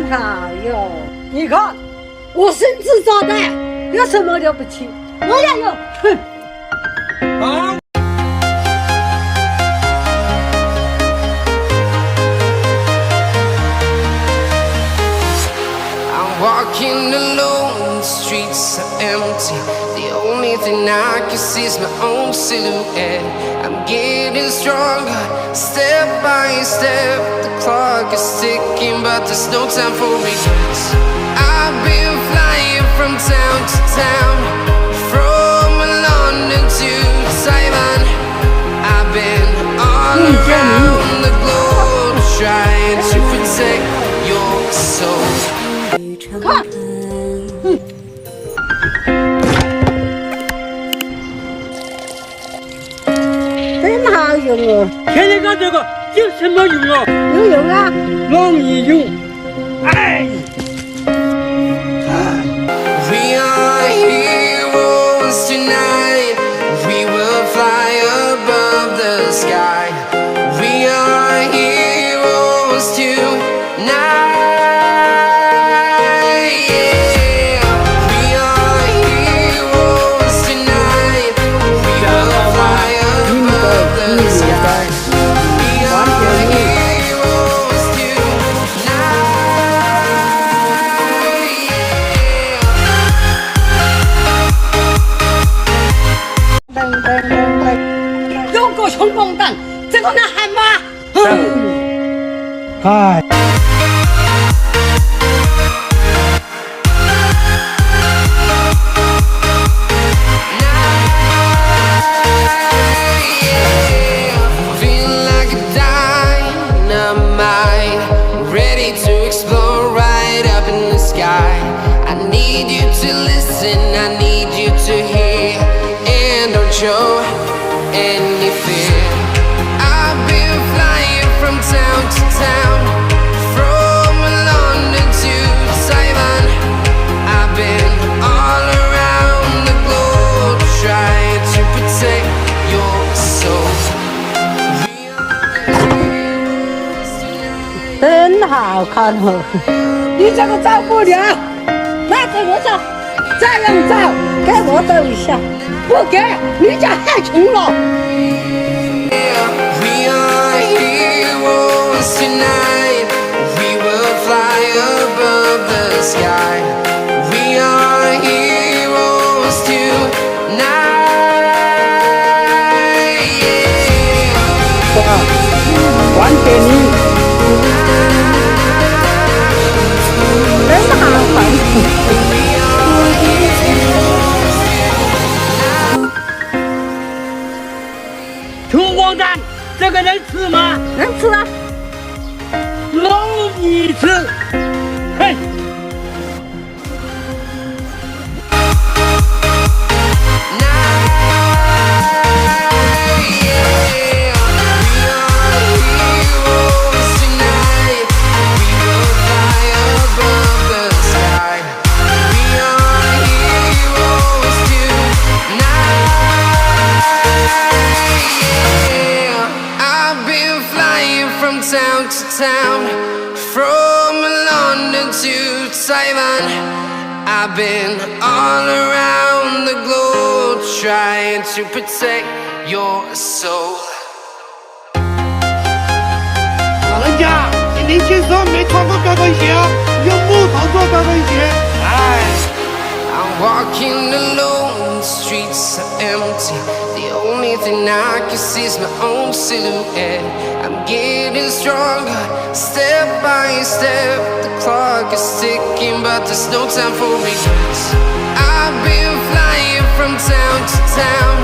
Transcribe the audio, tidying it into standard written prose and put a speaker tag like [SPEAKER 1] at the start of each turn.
[SPEAKER 1] 真好哟！你看，我身子炸弹有什么了不起？我也有，哼！
[SPEAKER 2] 好。
[SPEAKER 3] Walking alone, the streets are empty. The only thing I can see is my own silhouette. I'm getting stronger, step by step. The clock is ticking, but there's no time for regrets. I've been flying from town to town, from London to Taiwan. I've been all around the globe, trying to protect your soul.
[SPEAKER 1] 看，真好用哦！
[SPEAKER 2] 天天干这个有什么用啊？
[SPEAKER 1] 有用啊！
[SPEAKER 2] 容易用。哎。
[SPEAKER 3] We are heroes tonight. We will fly above the sky. We are heroes tonight.
[SPEAKER 2] Hi.
[SPEAKER 3] Feel like a dynamite, ready to explode right up in the sky. I need you to listen, I need you to hear, and don't show any fear. I've been flying from town to town, from London to Taiwan. I've been all around the globe, trying to protect your soul.
[SPEAKER 1] 真好看哦！你这个照不了，来给我照，这样照，给我照一下，不给你就太穷了。
[SPEAKER 3] We are heroes tonight. We will fly above the sky. We are heroes tonight. Yeah.
[SPEAKER 2] 还给你。
[SPEAKER 1] 真好看。
[SPEAKER 2] 土光蛋，这个能吃吗？
[SPEAKER 1] 能吃啊！
[SPEAKER 2] 容易吃。嘿。
[SPEAKER 3] Town to town, from London to Taiwan. I've been all around the globe, trying to protect your soul.
[SPEAKER 4] 老人家，你年轻时候没穿过高跟鞋啊？用木头做高跟鞋。哎。
[SPEAKER 3] I'm walking alone, the streets are empty. The only thing I can see is my own silhouette. I'm getting stronger, step by step. The clock is ticking, but there's no time for regrets. I've been flying from town to town,